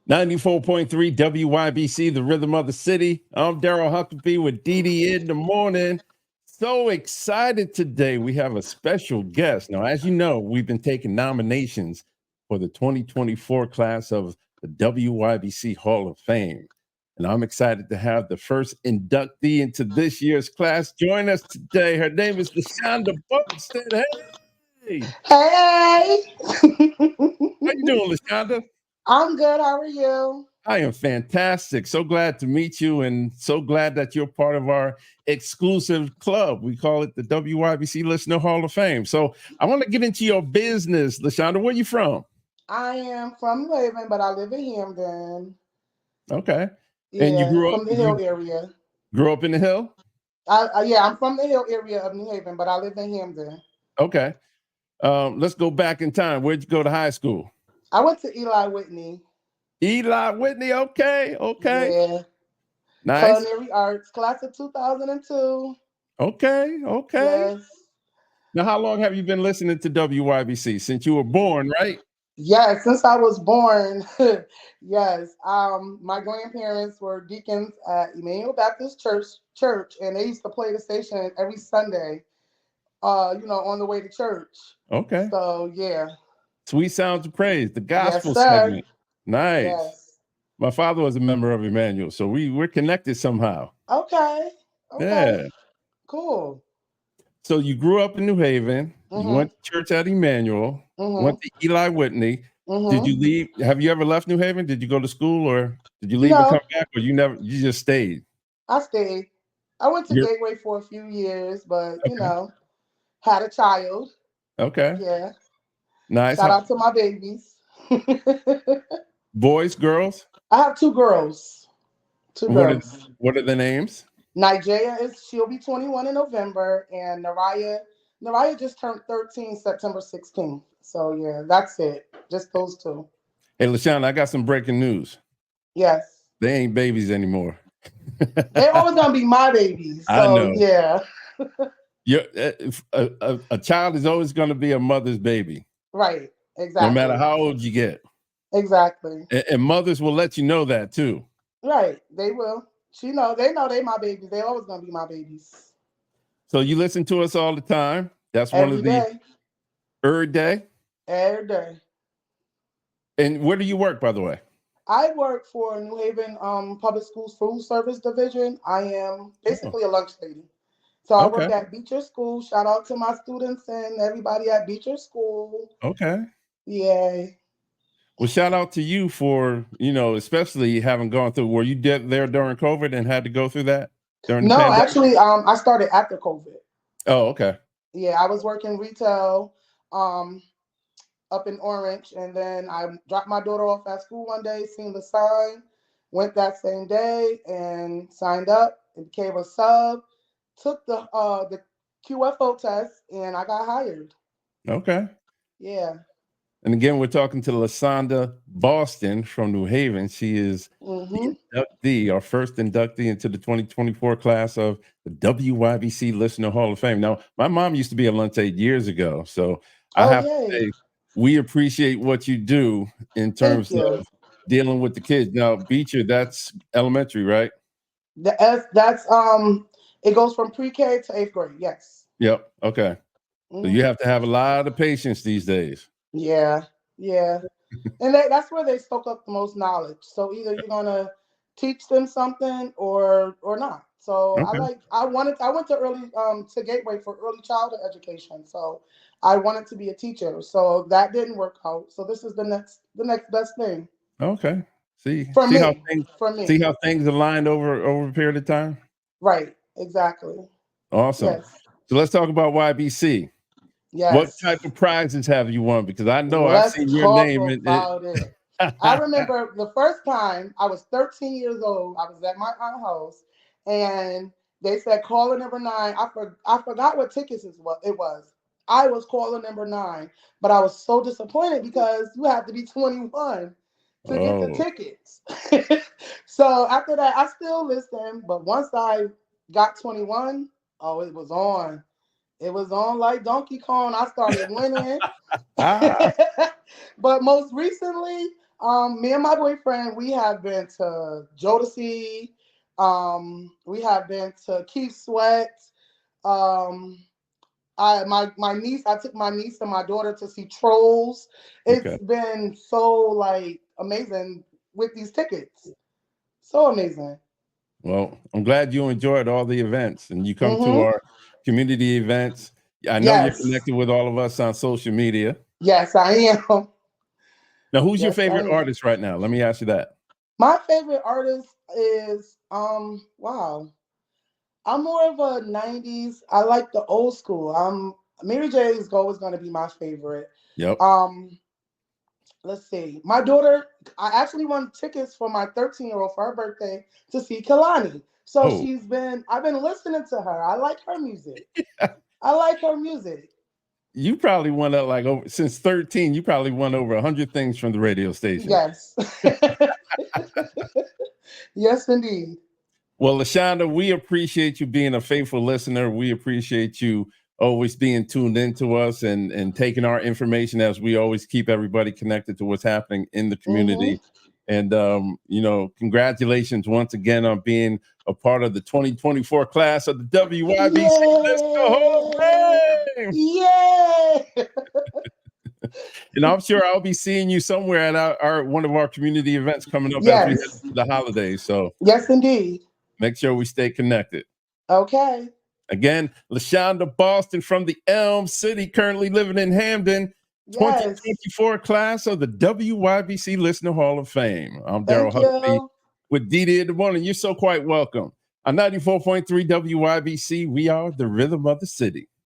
94.3 WYBC, the rhythm of the city. I'm Darryl Huckaby with DeDe In The Morning. So excited today. We have a special guest. Now, as you know, we've been taking nominations for the 2024 class of the WYBC Hall of Fame. And I'm excited to have the first inductee into this year's class join us today. Her name is LaShonda Boston. Hey! Hey! How you doing, LaShonda? I'm good. How are you? I am fantastic. So glad to meet you and so glad that you're part of our exclusive club. We call it the WYBC Listener Hall of Fame. So I want to get into your business, LaShonda. Where are you from? I am from Haven, but I live in Hamden. Okay. And Yeah, from the Hill area. grew up in the Hill? Yeah, I'm from the Hill area of New Haven, but I live in Hamden. Okay. Let's go back in time. Where'd you go to high school? I went to Eli Whitney. Eli Whitney. Okay. Yeah. Nice. Culinary Arts, class of 2002. Okay. Yes. Now, how long have you been listening to WYBC? Since you were born, right? Yes, since I was born. Yes. My grandparents were deacons at Emmanuel Baptist Church, and they used to play the station every Sunday. On the way to church. Okay. So yeah. Sweet Sounds of Praise, the gospel Yes, sir. segment. Nice. Yes. My father was a member of Emmanuel, so we're connected somehow. Okay. Yeah. Cool. So you grew up in New Haven. You went to church at Emmanuel. Went to Eli Whitney. Did you leave? Have you ever left New Haven? Did you go to school, or did you leave and come back, or you just stayed? I stayed. I went to Gateway for a few years, but had a child. Okay. Yeah. Nice. Shout out to my babies. Boys, girls? I have two girls. What are the names? Nigeria she'll be 21 in November, and Naraya just turned 13 September 16th. So yeah, that's it. Just those two. Hey, LaShonda, I got some breaking news. Yes. They ain't babies anymore. They're always gonna be my babies. So I know. Yeah. A child is always going to be a mother's baby. Right. Exactly. No matter how old you get. Exactly. And mothers will let you know that too. Right. They will. They know they my babies. They always gonna be my babies. So you listen to us all the time. That's Every one of the day. Every day. Every day. And where do you work, by the way? I work for New Haven Public Schools Food Service Division. I am basically a lunch lady. So I work at Beecher School. Shout out to my students and everybody at Beecher School. Okay. Yay. Well, shout out to you for, especially having gone through, were you there during COVID and had to go through that during the pandemic? Actually, I started after COVID. Oh, okay. Yeah, I was working retail up in Orange, and then I dropped my daughter off at school one day, seen the sign, went that same day and signed up and became a sub. Took the QFO test, and I got hired. Okay. Yeah. And again, we're talking to LaShonda Boston from New Haven. She is the inductee, our first inductee into the 2024 class of the WYBC Listener Hall of Fame. Now, my mom used to be a lunch aide years ago, so I have to say, we appreciate what you do in terms of dealing with the kids. Now, Beecher, that's elementary, right? That's it goes from pre-K to 8th grade. Yes. Yep. Okay. So you have to have a lot of patience these days. Yeah. And that's where they soak up the most knowledge. So either you're gonna teach them something or not. So I went to early to Gateway for early childhood education. So I wanted to be a teacher. So that didn't work out. So this is the next best thing. Okay. See for me. How things aligned over a period of time? Right. Exactly. Awesome. Yes. So let's talk about YBC. Yes. What type of prizes have you won? Because I know I've seen your name. About it. I remember the first time I was 13 years old. I was at my aunt's house, and they said caller number 9. I forgot what tickets it was. I was caller number 9, but I was so disappointed because you have to be 21 to get the tickets. So after that, I still listened, but once I got 21, it was on. It was on like Donkey Kong. I started winning. But most recently, Me and my boyfriend, we have been to Jodeci. We have been to Keith Sweat. Um, my niece, I took my niece and my daughter to see Trolls. It's Okay. been so like amazing with these tickets. So amazing. Well, I'm glad you enjoyed all the events and you come to Mm-hmm. our community events. I know you're Yes. connected with all of us on social media. Yes, I am. Now, who's your Yes, I favorite am. artist right now? Let me ask you that. My favorite artist is wow. I'm more of a 90s. I like the old school. Mary J is always gonna be my favorite. Yep. Um, let's see. My daughter, I actually won tickets for my 13-year-old for her birthday to see Kalani. So Oh, I've been listening to her. I like her music. I like her music. you probably won up like over since 13. You probably won over 100 things from the radio station. Yes. Yes, indeed. Well, LaShonda, we appreciate you being a faithful listener. We appreciate you always being tuned into us and taking our information as we always keep everybody connected to what's happening in the community. Mm-hmm. And congratulations once again on being a part of the 2024 class of the WYBC Listener Hall of Yay! Fame. Yay! And I'm sure I'll be seeing you somewhere at our one of our community events coming up as we head Yes. to the holidays. So Yes, indeed. make sure we stay connected. Okay. Again, LaShonda Boston from the Elm City, currently living in Hamden, Yes. 2024 class of the WYBC Listener Hall of Fame. I'm Darryl Thank Huckaby you. with DeDe In The Morning. You're so quite welcome. On 94.3 WYBC, we are the rhythm of the city.